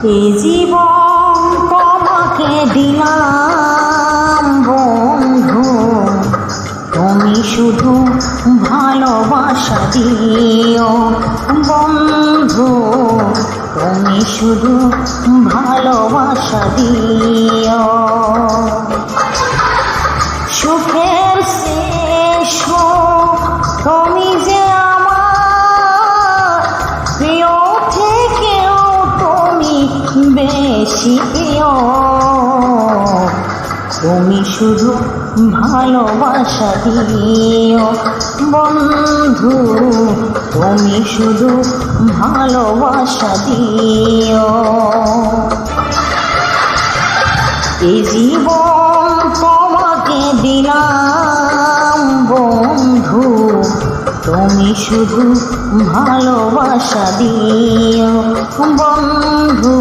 এ জীবন তোমাকে দিলাম বন্ধু, তুমি শুধু ভালোবাসা দিও বন্ধু, তুমি শুধু ভালোবাসা দিও। সুখের শেষ তুমি যে আমার প্রিয় থেকেও তুমি বেশি প্রিয়, তুমি শুধু ভালোবাসা দিও বন্ধু, তুমি শুধু ভালোবাসা দিও। এই জীবন তোমাকে দিলাম বন্ধু, তুমি শুধু ভালোবাসা দিও বন্ধু।